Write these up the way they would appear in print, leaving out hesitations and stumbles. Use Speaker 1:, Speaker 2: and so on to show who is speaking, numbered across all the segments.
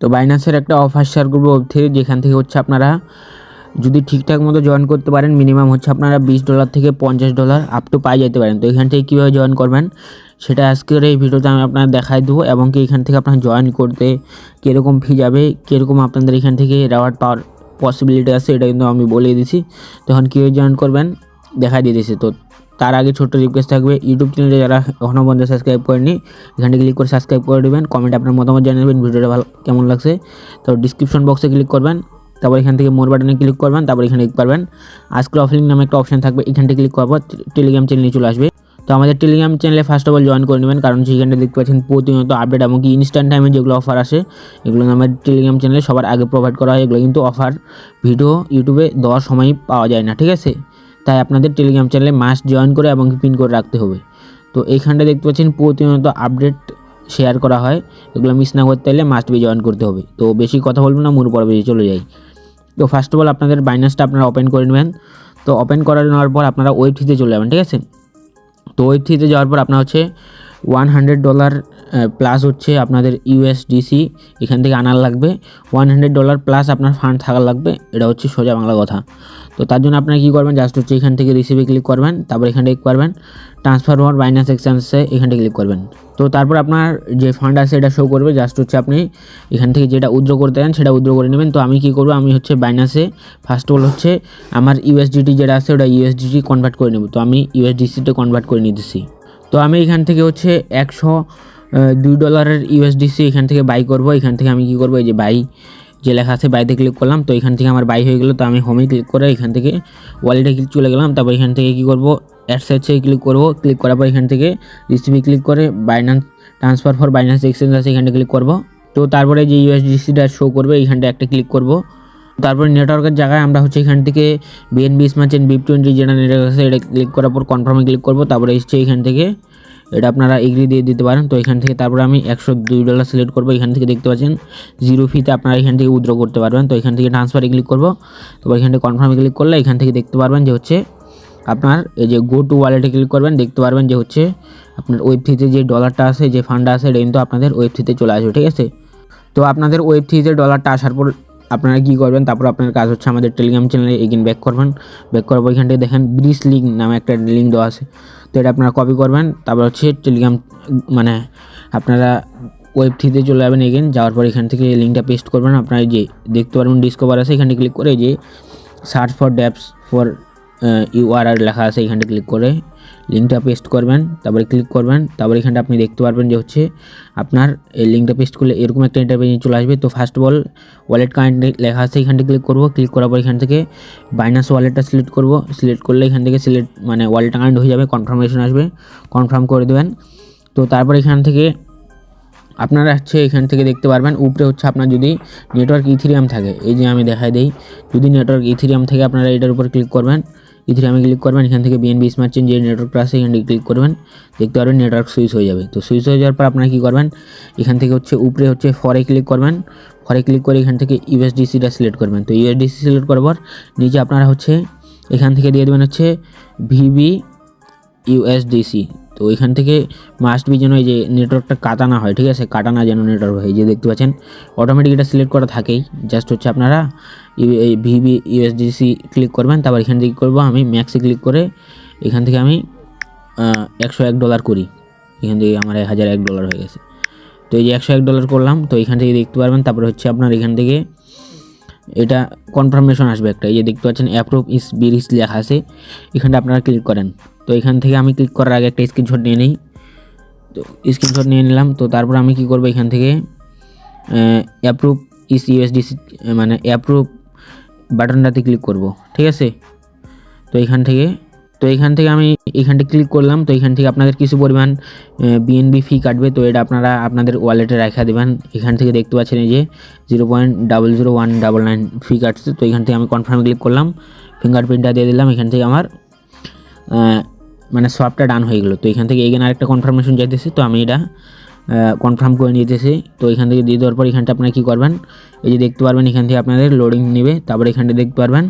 Speaker 1: তো বাইন্যান্সের একটা offer share করবো ওয়েব3, যেখান থেকে হচ্ছে আপনারা যদি ঠিকঠাক মতো জয়েন করতে পারেন মিনিমাম হচ্ছে আপনারা $20 থেকে $50 আপ টু পাই যেতে পারেন। তো এখান থেকে কীভাবে জয়েন করবেন সেটা আজকের এই ভিডিওতে আমি আপনাদের দেখাই দেবো, এবং কি এখান থেকে আপনারা জয়েন করতে কীরকম ফি যাবে, কীরকম আপনাদের এখান থেকে রেওয়ার্ড পাওয়ার পসিবিলিটি আছে এটা কিন্তু আমি বলে দিয়েছি। তখন কীভাবে জয়েন করবেন দেখাই দিয়ে দিয়েছি। তো তার আগে ছোট্ট রিকোয়েস্ট থাকবে, ইউটিউব চ্যানেলে যারা এখনও পর্যন্ত সাবস্ক্রাইব করেনি এখানে ক্লিক করে সাবস্ক্রাইব করে দেবেন, কমেন্ট আপনার মতামত জানাবেন ভিডিওটা ভালো কেমন লাগছে। তো ডিসক্রিপশন বক্সে ক্লিক করবেন, তারপর এখান থেকে মোর বাটনে ক্লিক করবেন, তারপর এখানে ক্লিক করবেন আজকের অফলিং নামে একটা অপশন থাকবে, এখান থেকে ক্লিক করবো টেলিগ্রাম চ্যানেলে চলে আসবে। তো আমাদের টেলিগ্রাম চ্যানেলে ফার্স্ট অফ অল জয়েন করে নেবেন, কারণ সেখানে দেখতে পাচ্ছেন প্রতিনিয়ত আপডেট এমনকি ইনস্ট্যান্ট টাইমে যেগুলো অফার আসে এগুলো আমাদের টেলিগ্রাম চ্যানেলে সবার আগে প্রোভাইড করা হয়। এগুলো কিন্তু অফার ভিডিও ইউটিউবে দেওয়ার সময় পাওয়া যায় না, ঠিক আছে? তাই আপনাদের টেলিগ্রাম চ্যানেলে মাস্ট জয়েন করে এবং পিন করে রাখতে হবে। তো এইখানটা দেখতে পাচ্ছেন প্রতিনিয়ত আপডেট শেয়ার করা হয়, এগুলো মিস না করতে হলে মাস্ট বি জয়েন করতে হবে। তো বেশি কথা বলবো না, মূল পর্বে চলে যাই। তো ফার্স্ট অফ অল আপনাদের বাইন্যান্সটা আপনারা ওপেন করে নেবেন। তো ওপেন করে নেওয়ার পর আপনারা ওয়েব3তে চলে যাবেন, ঠিক আছে? তো ওয়েব3তে যাওয়ার পর আপনার হচ্ছে $100 প্লাস হচ্ছে আপনাদের ইউএসডিসি এখান থেকে আনার লাগবে। $100 প্লাস আপনার ফান্ড থাকার লাগবে, এটা হচ্ছে সোজা বাংলা কথা। তো তার জন্য আপনারা কী করবেন, জাস্ট হচ্ছে এখান থেকে রিসিভে ক্লিক করবেন, তারপর এখানে ক্লিক করবেন ট্রান্সফার ফর বাইন্যান্স এক্সচেঞ্জে এখানে ক্লিক করবেন। তো তারপর আপনার যে ফান্ড আছে এটা শো করবে, জাস্ট হচ্ছে আপনি এখান থেকে যেটা উইথড্র করতে চান সেটা উইথড্র করে নেবেন। তো আমি কী করবো, আমি হচ্ছে বাইন্যান্সে ফার্স্ট অফ অল হচ্ছে আমার ইউএসডিটি যেটা আছে ওটা ইউএসডিটি কনভার্ট করে নেব। তো আমি ইউএসডিসিতে কনভার্ট করে নিতেছি। তো আমি এখান থেকে হচ্ছে $102 ইউএসডিসি এখান থেকে বাই করব। এখান থেকে আমি কী করবো, এই যে বাই যে লেখা আছে বাইতে ক্লিক করলাম, তো এখান থেকে আমার বাই হয়ে গেলো। তো আমি হোমে ক্লিক করে এখান থেকে ওয়ালেটে ক্লিক চলে গেলাম, তারপর এখান থেকে কী করবো, অ্যাডসেটসে ক্লিক করব। ক্লিক করার পর এখান থেকে রিসিভে ক্লিক করে Binance transfer for Binance exchange আছে এখানটা ক্লিক করব। তো তারপরে যে ইউএসডিসিটা শো করবে এইখানটা একটা ক্লিক করব। তারপরে নেটওয়ার্কের জায়গায় আমরা হচ্ছে এখান থেকে বিএনবি স্মার্ট চেইন BIP20 যেটা নেটওয়ার্ক আছে এটা ক্লিক করার পর কনফার্মে ক্লিক করব। তারপরে এসছে এখান থেকে এটা আপনারা এগ্রি দিয়ে দিতে পারেন। তো এখান থেকে তারপরে আমি $102 সিলেক্ট করব। এখান থেকে দেখতে পাচ্ছেন 0 ফিতে আপনারা এখান থেকে উইথড্র করতে পারবেন। তো এখান থেকে ট্রান্সফারে ক্লিক করব, তারপর এখান থেকে কনফার্মে ক্লিক করলে এখান থেকে দেখতে পারবেন যে হচ্ছে আপনার এই যে গো টু ওয়ালেটে ক্লিক করবেন, দেখতে পারবেন যে হচ্ছে আপনার ওয়েব3তে যে ডলারটা আছে যে ফান্ডটা আছে এটা কিন্তু আপনাদের ওয়েব3তে চলে আসবে, ঠিক আছে? তো আপনাদের ওয়েব3তে ডলারটা আসার পর আপনারা কী করবেন, তারপর আপনার কাজ হচ্ছে আমাদের টেলিগ্রাম চ্যানেলে এগেন ব্যাক করবেন। ব্যাক করার পর এখান থেকে দেখেন ব্রিজ লিঙ্ক নামে একটা লিঙ্ক দেওয়া আছে, তো এটা আপনারা কপি করবেন। তারপর হচ্ছে টেলিগ্রাম মানে আপনারা ওয়েব3তে চলে যাবেন, এগেন যাওয়ার পর এখান থেকে লিঙ্কটা পেস্ট করবেন। আপনারা যে দেখতে পারবেন ডিসকভার আছে এখানে ক্লিক করে যে সার্চ ফর ড্যাপস ফর URL লেখা আছে এখানটা ক্লিক করে লিঙ্কটা পেস্ট করবেন, তারপরে ক্লিক করবেন। তারপরে এখানটা আপনি দেখতে পারবেন যে হচ্ছে আপনার এই লিঙ্কটা পেস্ট করলে এরকম একটা ইন্টারফেস চলে আসবে। তো first of all wallet current লেখা আছে এখানটা ক্লিক করব। ক্লিক করার পর এখান থেকে বাইন্যান্স ওয়ালেটটা সিলেক্ট করব। সিলেক্ট করলে এখান থেকে সিলেক্ট মানে ওয়ালেট কারেন্ট হয়ে যাবে, কনফার্মেশন আসবে, কনফার্ম করে দেবেন। তো তারপর এখান থেকে আপনারা হচ্ছে এখান থেকে দেখতে পারবেন উপরে হচ্ছে আপনার যদি নেটওয়ার্ক ইথেরিয়াম থাকে, এই যে আমি দেখাই দেই, যদি নেটওয়ার্ক ইথেরিয়াম থেকে আপনারা এটার উপর ক্লিক করবেন, ইথেরিয়ামে ক্লিক করবেন। এখান থেকে বিএনবি স্মার্ট চেইন যে নেটওয়ার্কটা আছে এখানে ক্লিক করবেন, দেখতে পারবেন নেটওয়ার্ক সুইচ হয়ে যাবে। তো সুইচ হয়ে যাওয়ার পর আপনারা কী করবেন, এখান থেকে হচ্ছে উপরে হচ্ছে ফরে ক্লিক করবেন। ফরে ক্লিক করে এখান থেকে ইউএসডিসিটা সিলেক্ট করবেন। তো ইউএসডিসি সিলেক্ট করার পর নিচে আপনারা হচ্ছে এখান থেকে দিয়ে দেবেন হচ্ছে ভিবি ইউএসডিসি। তো এখান থেকে মাস্ট বি যেন এই যে নেটওয়ার্কটা কাটা না হয়, ঠিক আছে? কাটা না যেন নেটওয়ার্ক হয়, যে দেখতে পাচ্ছেন অটোমেটিক এটা সিলেক্ট করা থাকেই। জাস্ট হচ্ছে আপনারা এই ভিবি ইউএসডিসি ক্লিক করবেন, তারপর এখান থেকে করবো আমি ম্যাক্সে ক্লিক করে এখান থেকে আমি $101 করি। এখান থেকে আমার $1001 হয়ে গেছে। তো এই যে $101 করলাম, তো এখান থেকে দেখতে পারবেন। তারপরে হচ্ছে আপনার এখান থেকে এটা কনফার্মেশন আসবে একটা, এই যে দেখতে পাচ্ছেন অ্যাপ্রুভ ইস বিরিজ লেখা আছে, এখানটা আপনারা ক্লিক করেন। তো এখান থেকে আমি ক্লিক করার আগে একটা স্ক্রিনশট নিয়ে নিই। তো স্ক্রিনশট নিয়ে নিলাম। তো তারপর আমি কী করবো, এখান থেকে অ্যাপ্রুভ ইস ইউএসডিসি মানে অ্যাপ্রুভ বাটনটাতে ক্লিক করব, ঠিক আছে? তো এখান থেকে আমি এখানটা ক্লিক করলাম। তো এখান থেকে আপনাদের কিছু পরিমাণ বিএনবি ফি কাটবে, তো এটা আপনারা আপনাদের ওয়ালেটে রাখা দেবেন। এখান থেকে দেখতে পাচ্ছেন এই যে 0.00199 ফি কাটছে। তো এখান থেকে আমি কনফার্মে ক্লিক করলাম, ফিঙ্গারপ্রিন্টটা দিয়ে দিলাম। এখান থেকে আমার মানে সবটা ডান হয়ে গেলো। তো এখান থেকে এগেন আরেকটা কনফার্মেশন যাইতেছে, তো আমি এটা কনফার্ম করে নিতেছি। তো এখান থেকে দিয়ে দেওয়ার পর এখানটা আপনারা কী করবেন, এই যে দেখতে পারবেন এখান থেকে আপনাদের লোডিং নেবে। তারপরে এখানটা দেখতে পারবেন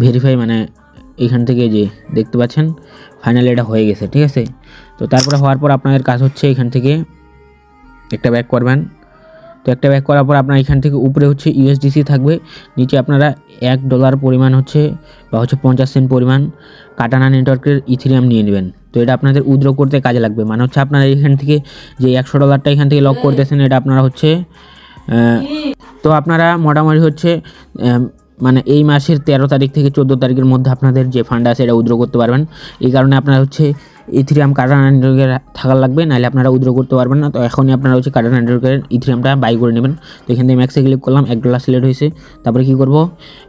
Speaker 1: ভেরিফাই, মানে এখান থেকে যে দেখতে পাচ্ছেন ফাইনালি এটা হয়ে গেছে, ঠিক আছে? তো তারপরে হওয়ার পর আপনাদের কাজ হচ্ছে এখান থেকে একটা ব্যাক করবেন। তো একটা ব্যাক করার পর আপনার এখান থেকে উপরে হচ্ছে ইউএসডিসি থাকবে, নিচে আপনারা $1 পরিমাণ হচ্ছে বা হচ্ছে 50 সেন্ট পরিমাণ কাটানা নেটওয়ার্কের ইথেরিয়াম নিয়ে নেবেন। তো এটা আপনাদের উইথড্র করতে কাজে লাগবে, মানে হচ্ছে আপনারা এখান থেকে যে $100 এখান থেকে লক করতেছেন এটা আপনারা হচ্ছে তো আপনারা মোটামুটি হচ্ছে মানে এই মাসের 13 তারিখ থেকে 14 তারিখের মধ্যে আপনাদের যে ফান্ড আছে এটা উইথড্র করতে পারবেন। এই কারণে আপনারা হচ্ছে ইথেরিয়াম কাটানা নেটওয়ার্কের থাকার লাগবে, নাহলে আপনারা উইথড্র করতে পারবেন না। তো এখনই আপনারা হচ্ছে কাটানা নেটওয়ার্কের ইথেরিয়ামটা বাই করে নেবেন। তো এখান থেকে ম্যাক্সে ক্লিক করলাম, $1 সিলেক্ট হয়েছে। তারপরে কী করব,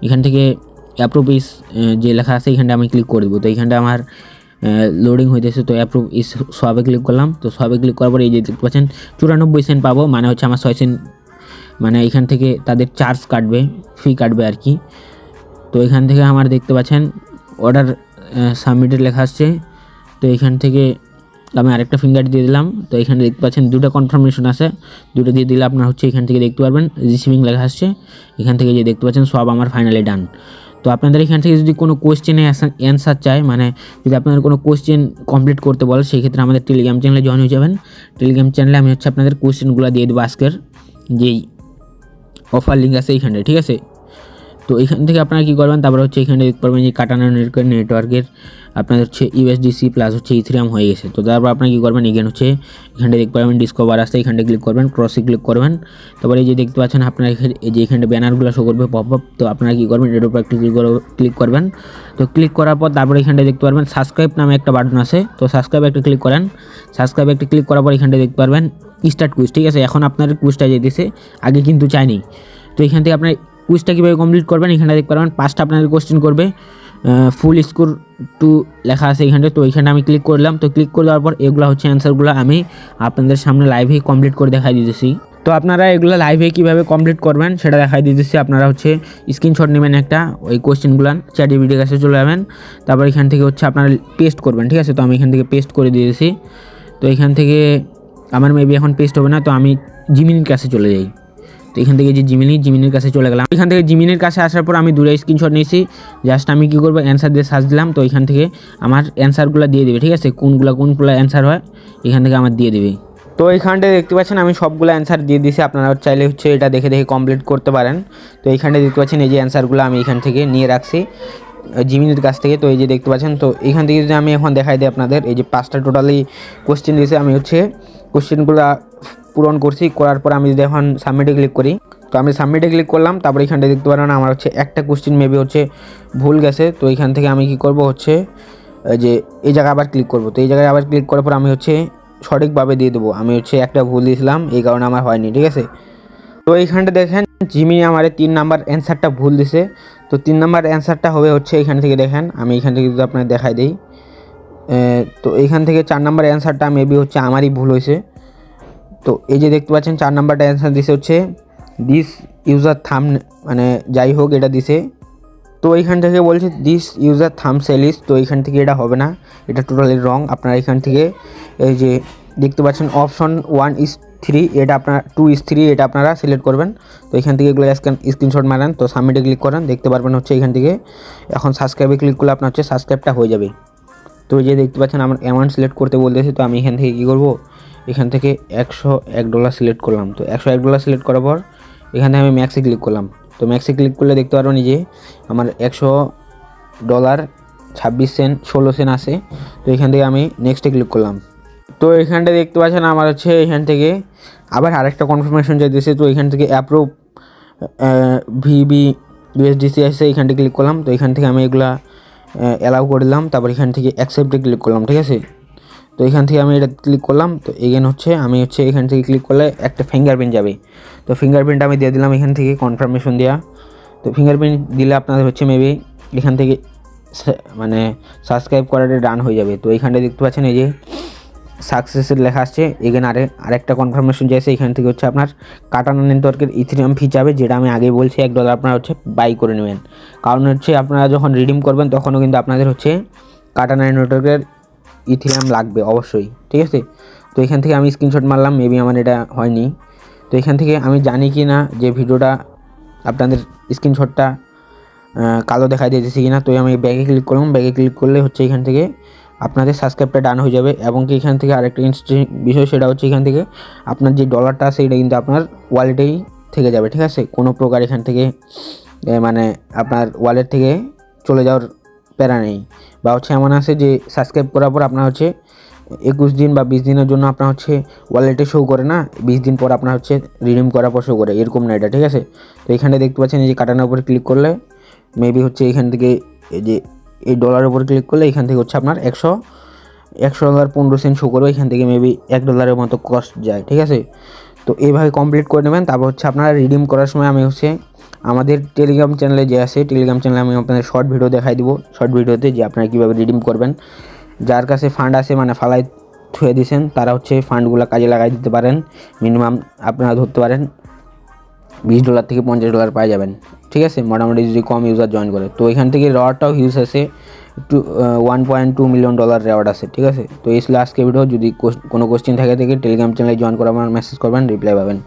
Speaker 1: এখান থেকে অ্যাপ্রুভ ইস যে লেখা আছে এখানটা আমি ক্লিক করে দেবো। তো এইখানটা আমার লোডিং হইতেছে, তো অ্যাপ্রুভ ইস সবে ক্লিক করলাম। তো সবে ক্লিক করার পরে এই যে দেখতে পাচ্ছেন 94 সেন্ট পাবো, মানে হচ্ছে আমার 6 সেন্ট মানে এখান থেকে তাদের চার্জ কাটবে, ফি কাটবে আর কি। তো এখান থেকে আমার দেখতে পাচ্ছেন অর্ডার সাবমিটেড লেখা আসছে। তো এখান থেকে আমি আরেকটা ফিঙ্গার দিয়ে দিলাম। তো এখানে দেখতে পাচ্ছেন দুটো কনফার্মেশন আছে, দুটো দিয়ে দিলে আপনার হচ্ছে এখান থেকে দেখতে পারবেন রিসিভিং লেখা আসছে। এখান থেকে যে দেখতে পাচ্ছেন সব আমার ফাইনালি ডান। তো আপনাদের এখান থেকে যদি কোনো কোয়েশ্চেনে অ্যান্সার চায়, মানে যদি আপনাদের কোনো কোয়েশ্চেন কমপ্লিট করতে বলে, সেই ক্ষেত্রে আমাদের টেলিগ্রাম চ্যানেলে জয়েন হয়ে যাবেন। টেলিগ্রাম চ্যানেলে আমি হচ্ছে আপনাদের কোয়েশ্চেনগুলো দিয়ে দেবো আজকের যেই অফার লিঙ্ক আছে এইখানটায়, ঠিক আছে। তো এখান থেকে আপনারা কী করবেন, তারপরে হচ্ছে এখানে দেখতে পারবেন যে কাটানা নেটওয়ার্কের আপনাদের হচ্ছে ইউএসডিসি প্লাস হচ্ছে ইথেরিয়াম হয়ে গেছে। তো তারপর আপনারা কী করবেন, এখানে হচ্ছে এখানটা দেখতে পারবেন ডিসকভার আসতে, এখানটা ক্লিক করবেন, ক্রসে ক্লিক করবেন। তারপরে এই যে দেখতে পাচ্ছেন আপনার এই যে এখানটা ব্যানারগুলো শো করবে পপ আপ। তো আপনারা কী করবেন, এটার উপর একটা ক্লিক করবেন। তো ক্লিক করার পর তারপরে এখানটা দেখতে পারবেন সাবস্ক্রাইব নামে একটা বাটন আছে। তো সাবস্ক্রাইব একটা ক্লিক করেন। সাবস্ক্রাইব একটা ক্লিক করার পর এখানটা দেখতে পারবেন স্টার্ট কুইজ, ঠিক আছে। এখন আপনাদের কুইজটা যেতেছে, আগে কিন্তু চাইনি। তো এখান থেকে আপনার কুইজটা কীভাবে কমপ্লিট করবেন, এখানে দেখতে পারবেন 5টা আপনাদের কোশ্চেন করবে, ফুল স্কোর 2 লেখা আছে এখানটা। তো এখানে আমি ক্লিক করলাম। তো ক্লিক করে দেওয়ার পর এগুলো হচ্ছে অ্যান্সারগুলো আমি আপনাদের সামনে লাইভেই কমপ্লিট করে দেখাই দিতেছি। তো আপনারা এগুলো লাইভে কীভাবে কমপ্লিট করবেন সেটা দেখাই দিতেছি। আপনারা হচ্ছে স্ক্রিনশট নেবেন একটা, ওই কোশ্চেনগুলো চ্যাটজিপিটির কাছে চলে যাবেন। তারপর এখান থেকে হচ্ছে আপনারা পেস্ট করবেন, ঠিক আছে। তো আমি এখান থেকে পেস্ট করে দিয়েছি। তো এখান থেকে আমার মেবি এখন পেস্ট হবে না, তো আমি জিমিনির কাছে চলে যাই। তো এখান থেকে যে জিমিনির কাছে চলে গেলাম। এখান থেকে জিমিনির কাছে আসার পর আমি দূরে স্ক্রিনশট নিয়েছি। জাস্ট আমি কী করবো, অ্যান্সার দিয়ে সার্চ দিলাম। তো এখান থেকে আমার অ্যান্সারগুলো দিয়ে দেবে, ঠিক আছে। কোনগুলো অ্যান্সার হয় এখান থেকে আমার দিয়ে দেবে। তো এইখানটায় দেখতে পাচ্ছেন আমি সবগুলো অ্যান্সার দিয়ে দিয়েছি। আপনারা চাইলে হচ্ছে এটা দেখে দেখে কমপ্লিট করতে পারেন। তো এইখানটায় দেখতে পাচ্ছেন এই যে অ্যান্সারগুলো আমি এখান থেকে নিয়ে রাখছি জিমিনির কাছ থেকে। তো এই যে দেখতে পাচ্ছেন, তো এখান থেকে যদি আমি এখন দেখাই দিই আপনাদের, এই যে 5টা টোটালি কোশ্চেন দিয়েছে, আমি হচ্ছে কোশ্চেনগুলো পূরণ করছি। করার পর আমি যদি এখন সাবমিটে ক্লিক করি, তো আমি সাবমিটে ক্লিক করলাম। তারপর এখানটা দেখতে পারেন আমার হচ্ছে একটা কোশ্চেন মেবি হচ্ছে ভুল গেছে। তো এখান থেকে আমি কি করব হচ্ছে যে এই জায়গায় আবার ক্লিক করব। তো এই জায়গায় আবার ক্লিক করার পর আমি হচ্ছে সঠিকভাবে দিয়ে দেবো। আমি হচ্ছে একটা ভুল দিয়েছিলাম, এই কারণে আমার হয়নি, ঠিক আছে। তো এইখানটা দেখেন জিমিনি আমার 3 নাম্বার অ্যান্সারটা ভুল দিছে। তো 3 নাম্বার অ্যান্সারটা হবে হচ্ছে এখান থেকে দেখেন, আমি এখান থেকে যদি আপনাকে দেখাই দিই। তো এইখান থেকে 4 নাম্বার অ্যান্সারটা মেবি হচ্ছে আমারই ভুল হয়েছে। তো এই যে দেখতে পাচ্ছেন 4 নাম্বারটা অ্যান্সার দিছে হচ্ছে দিস ইউজার থাম, মানে যাই হোক এটা দিছে। তো এইখান থেকে বলছে দিস ইউজার থাম সেলিস। তো এইখান থেকে এটা হবে না, এটা টোটালি রং। আপনারা এখান থেকে এই যে দেখতে পাচ্ছেন অপশন 1:3, এটা আপনার 2:3 এটা আপনারা সিলেক্ট করবেন। তো এখান থেকে এগুলো স্ক্রিনশট মারেন। তো সাবমিটে ক্লিক করেন, দেখতে পারবেন হচ্ছে এখান থেকে এখন সাবস্ক্রাইবে ক্লিক করলে আপনার হচ্ছে সাবস্ক্রাইবটা হয়ে যাবে। তো এই যে দেখতে পাচ্ছেন আমার অ্যামাউন্ট সিলেক্ট করতে বলতেছে। তো আমি এখান থেকে কী করবো, এখান থেকে $101 সিলেক্ট করলাম। তো $101 সিলেক্ট করার পর এখান থেকে আমি ম্যাক্সে ক্লিক করলাম। তো ম্যাক্সে ক্লিক করলে দেখতে পারবেন যে আমার $100.26 আছে। তো এখান থেকে আমি নেক্সটে ক্লিক করলাম। তো এখানটা দেখতে পাচ্ছেন আমার হচ্ছে এখান থেকে আবার আরেকটা কনফার্মেশন চাইতেছে। তো এখান থেকে অ্যাপ্রুভ ভিবি ইউএসডিসি আসছে, এখানটা ক্লিক করলাম। তো এখান থেকে আমি এগুলা অ্যালাউ করে দিলাম। তারপর এখান থেকে অ্যাকসেপ্টে ক্লিক করলাম, ঠিক আছে। তো এখান থেকে আমি এটা ক্লিক করলাম। তো এগেন হচ্ছে আমি হচ্ছে এখান থেকে ক্লিক করলে একটা ফিঙ্গারপ্রিন্ট যাবে। তো ফিঙ্গারপ্রিন্ট আমি দিয়ে দিলাম এখান থেকে কনফার্মেশন দেওয়া। তো ফিঙ্গারপ্রিন্ট দিলে আপনাদের হচ্ছে মেবি এখান থেকে মানে সাবস্ক্রাইব করাটা ডান হয়ে যাবে। তো এইখানটা দেখতে পাচ্ছেন এই যে সাকসেসের লেখা আসছে। এখানে আরেকটা কনফার্মেশন যাচ্ছে, এখান থেকে হচ্ছে আপনার কাটানা নেটওয়ার্কের ইথেরিয়াম ফি যাবে, যেটা আমি আগেই বলছি $1 আপনারা হচ্ছে বাই করে নেবেন। কারণ হচ্ছে আপনারা যখন রিডিম করবেন তখনও কিন্তু আপনাদের হচ্ছে কাটানা নেটওয়ার্কের ইথেরিয়াম লাগবে অবশ্যই, ঠিক আছে। তো এখান থেকে আমি স্ক্রিনশট মারলাম, মেবি আমার এটা হয়নি। তো এখান থেকে আমি জানি কি না যে ভিডিওটা আপনাদের স্ক্রিনশটটা কালো দেখাই দিয়েছি কি না। তো আমি ব্যাগে ক্লিক করলাম, ব্যাগে ক্লিক করলে হচ্ছে এখান থেকে আপনাদের সাবস্ক্রাইবটা ডান হয়ে যাবে। এবং কি এখান থেকে আরেকটা ইন্টারেস্টিং বিষয়, সেটা হচ্ছে এখান থেকে আপনার যে ডলারটা আছে এটা কিন্তু আপনার ওয়ালেটেই থেকে যাবে, ঠিক আছে। কোনো প্রকার এখান থেকে মানে আপনার ওয়ালেট থেকে চলে যাওয়ার প্যারা নেই। বা হচ্ছে এমন আছে যে সাবস্ক্রাইব করার পর আপনার হচ্ছে 21 দিন বা 20 দিনের জন্য আপনার হচ্ছে ওয়ালেটে শো করে না, 20 দিন পর আপনার হচ্ছে রিডিম করার পর শো করে, এরকম না এটা, ঠিক আছে। তো এখানে দেখতে পাচ্ছেন এই যে কাটানোর উপরে ক্লিক করলে মেবি হচ্ছে এখান থেকে এই যে এই ডলারের উপর ক্লিক করলে এখান থেকে হচ্ছে আপনার $100.15 শো করবে। এখান থেকে মেবি $1 মতো কস্ট যায়, ঠিক আছে। তো এইভাবে কমপ্লিট করে নেবেন। তারপর হচ্ছে আপনারা রিডিম করার সময় আমি হচ্ছে আমাদের টেলিগ্রাম চ্যানেলে যে আছে, টেলিগ্রাম চ্যানেলে আমি আপনাদের শর্ট ভিডিও দেখাই দিব, শর্ট ভিডিওতে যে আপনারা কীভাবে রিডিম করবেন। যার কাছে ফান্ড আছে মানে ফালাই থুয়ে দিয়েছেন, তারা হচ্ছে ফান্ডগুলো কাজে লাগাই দিতে পারেন। মিনিমাম আপনারা ধরতে পারেন $20 থেকে $50 পাই যাবেন, ঠিক আছে, মোটামুটি যদি কম ইউজার জয়েন করে। তো এখান থেকে রেওয়ার্ডটাও হিউজ আছে, $1.2 মিলিয়ন রেওয়ার্ড আছে, ঠিক আছে। তো এই ছিল আজকে ভিডিও। যদি কোনো কোশ্চেন থাকে টেলিগ্রাম চ্যানেলে জয়েন করে আমার মেসেজ করবেন, রিপ্লাই পাবেন।